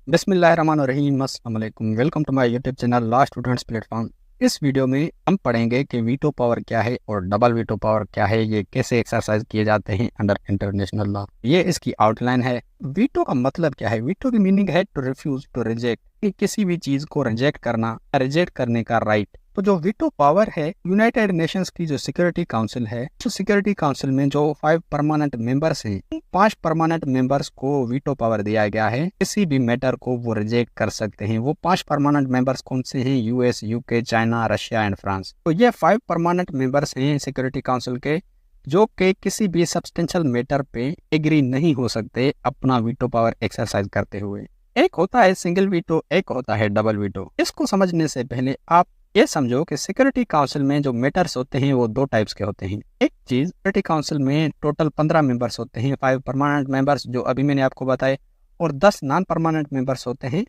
बिस्मिल्लाहिर्रहमानिर्रहीम। अस्सलाम वालेकुम। Welcome to my YouTube channel last students platform. इस वीडियो में हम पढ़ेंगे कि वीटो पावर क्या है और डबल वीटो पावर क्या है, ये कैसे एक्सरसाइज किए जाते हैं अंडर इंटरनेशनल लॉ। ये इसकी आउटलाइन है। वीटो का मतलब क्या है? वीटो की मीनिंग है टू रिफ्यूज, टू रिजेक्ट, कि किसी भी चीज को रिजेक्ट करना, रिजेक्ट करने का राइट। तो जो वीटो पावर है, यूनाइटेड नेशंस की जो सिक्योरिटी काउंसिल है, तो सिक्योरिटी काउंसिल में जो 5 परमानेंट मेंबर्स हैं, 5 परमानेंट मेंबर्स को वीटो पावर दिया गया है। किसी भी मैटर को वो रिजेक्ट कर सकते हैं। वो 5 परमानेंट मेंबर्स कौन से हैं? US, UK, China, Russia and France. तो ये 5 परमानेंट मेंबर्स हैं सिक्योरिटी काउंसिल के, जो कि किसी भी सब्सटेंशियल मैटर पे एग्री नहीं हो सकते अपना वीटो पावर एक्सरसाइज करते हुए। एक होता है सिंगल वीटो, एक होता है डबल वीटो। इसको समझने से पहले आप ये समझो कि सिक्योरिटी काउंसिल में जो मैटर्स होते हैं वो 2 टाइप्स के होते हैं। एक चीज, सिक्योरिटी काउंसिल में टोटल 15 मेंबर्स होते हैं, 5 परमानेंट मेंबर्स जो अभी मैंने आपको बताए, और 10 नॉन परमानेंट मेंबर्स होते हैं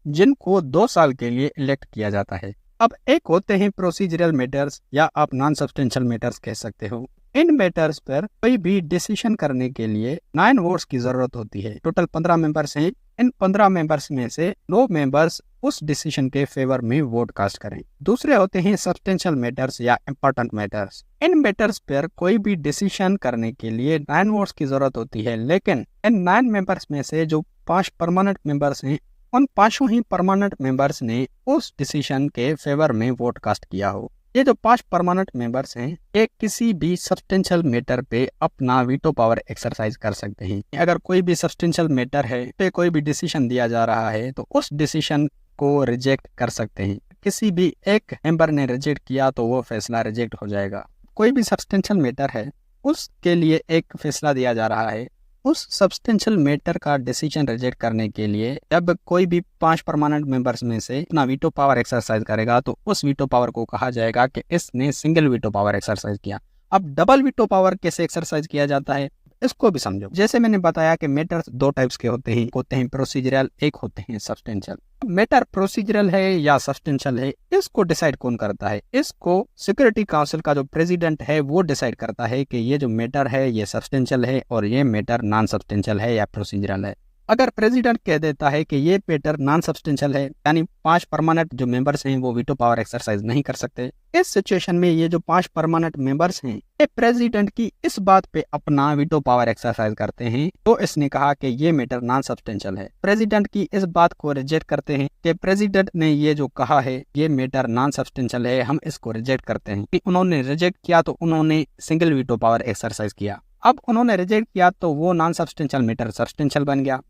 जिनको 2 साल के लिए इलेक्ट किया जाता है। अब एक होते हैं प्रोसीजरल मैटर्स, या आप नॉन सब्सटेंशियल मैटर्स कह सकते हो। इन मैटर्स पर कोई भी डिसीजन करने के लिए 9 वोट्स की जरूरत होती है। टोटल 15 मेंबर्स हैं। इन 15 मेंबर्स में से 9 मेंबर्स उस डिसीजन के फेवर में वोट कास्ट करें। दूसरे होते हैं सब्सटेंशियल मैटर्स या इंपॉर्टेंट मैटर्स। इन मैटर्स पर कोई भी डिसीजन करने के लिए 9 वोट्स की जरूरत होती है, लेकिन इन 9 मेंबर्स में से जो 5 परमानेंट मेंबर्स हैं, उन 5 ही परमानेंट मेंबर्स ने उस डिसीजन के फेवर में वोट कास्ट किया हो। ये जो 5 परमानेंट मेंबर्स हैं, एक किसी भी सब्सटेंशियल मैटर पे अपना वीटो पावर एक्सरसाइज कर सकते हैं। अगर कोई भी सब्सटेंशियल मैटर है पे कोई भी डिसीजन दिया जा रहा है, तो उस डिसीजन को रिजेक्ट कर सकते हैं। किसी भी एक मेंबर ने रिजेक्ट किया तो वो फैसला रिजेक्ट हो जाएगा। कोई भी सब्सटेंशियल मैटर है, उसके लिए एक फैसला दिया जा रहा है, उस सब्सटेंशियल मैटर का डिसीजन रिजेक्ट करने के लिए जब कोई भी 5 परमानेंट मेंबर्स में से अपना वीटो पावर एक्सरसाइज करेगा, तो उस वीटो पावर को कहा जाएगा कि इसने सिंगल वीटो पावर एक्सरसाइज किया। अब डबल वीटो पावर कैसे एक्सरसाइज किया जाता है, इसको भी समझो। जैसे मैंने बताया कि मैटर्स 2 टाइप्स के होते हैं प्रोसीजरल, एक होते हैं सब्सटेंशियल। मैटर प्रोसीजरल है या सब्सटेंशियल है, इसको डिसाइड कौन करता है? इसको सिक्योरिटी काउंसिल का जो प्रेसिडेंट है वो डिसाइड करता है कि ये जो मैटर है ये सब्सटेंशियल है और ये मैटर नॉन सब्सटेंशियल है या प्रोसीजरल है। अगर प्रेसिडेंट कह देता है कि ये मैटर नॉन सब्सटेंशियल है, यानी 5 परमानेंट जो मेंबर्स हैं वो वीटो पावर एक्सरसाइज नहीं कर सकते, इस सिचुएशन में ये जो 5 परमानेंट मेंबर्स हैं, ये प्रेसिडेंट की इस बात पे अपना वीटो पावर एक्सरसाइज करते हैं। तो इसने कहा कि ये मैटर नॉन सब्सटेंशियल है। प्रेसिडेंट की इस बात को रिजेक्ट करते हैं कि प्रेसिडेंट ने ये जो कहा है ये मैटर नॉन सब्सटेंशियल है, हम इसको रिजेक्ट करते हैं। कि उन्होंने रिजेक्ट किया तो उन्होंने सिंगल वीटो पावर एक्सरसाइज किया। अब उन्होंने रिजेक्ट किया तो वो नॉन सब्सटेंशियल मैटर सब्सटेंशियल बन गया।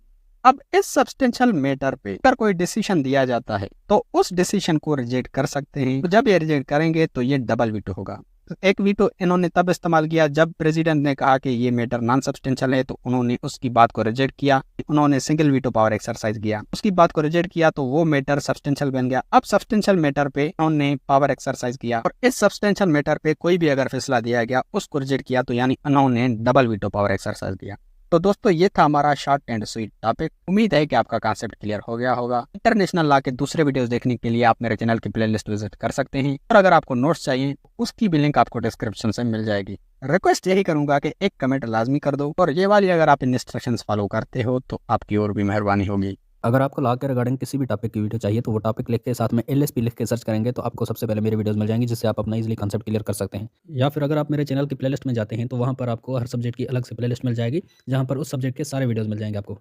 अब इस सब्सटेंशियल मैटर पे अगर कोई डिसीजन दिया जाता है तो उस डिसीजन को रिजेक्ट कर सकते हैं। तो जब ये रिजेक्ट करेंगे तो ये डबल वीटो होगा। तो एक वीटो इन्होंने तब इस्तेमाल किया जब प्रेसिडेंट ने कहा कि ये मैटर नॉन सब्सटेंशियल है, तो उन्होंने उसकी बात को रिजेक्ट किया। उन्होंने सिंगल वीटो पावर एक्सरसाइज किया, उसकी बात को रिजेक्ट किया तो वो मैटर सब्सटेंशियल बन गया। अब सब्सटेंशियल मैटर पे उन्होंने पावर एक्सरसाइज किया और इस सब्सटेंशियल मैटर पे कोई भी अगर फैसला दिया गया उसको रिजेक्ट किया, तो यानी उन्होंने डबल वीटो पावर एक्सरसाइज किया। तो दोस्तों ये था हमारा शॉर्ट एंड स्वीट टॉपिक। उम्मीद है कि आपका कॉन्सेप्ट क्लियर हो गया होगा। इंटरनेशनल लॉ के दूसरे वीडियोस देखने के लिए आप मेरे चैनल की प्लेलिस्ट विजिट कर सकते हैं, और अगर आपको नोट्स चाहिए उसकी भी लिंक आपको डिस्क्रिप्शन से मिल जाएगी। रिक्वेस्ट यही करूंगा कि एक कमेंट लाजमी कर दो, और ये वाली अगर आप इन इंस्ट्रक्शंस फॉलो करते हो तो आपकी और भी मेहरबानी होगी। अगर आपको लॉ के रिगार्डिंग किसी भी टॉपिक की वीडियो चाहिए तो वो टॉपिक लिख के साथ में एलएसपी लिख के सर्च करेंगे तो आपको सबसे पहले मेरी वीडियोस मिल जाएंगी, जिससे आप अपना इजीली कांसेप्ट क्लियर कर सकते हैं। या फिर अगर आप मेरे चैनल की प्लेलिस्ट में जाते हैं तो वहाँ पर आपको हर सब्जेक्ट की अलग से प्लेलिस्ट मिल जाएगी, जहाँ पर उस सब्जेक्ट के सारे वीडियोस मिल जाएंगे आपको।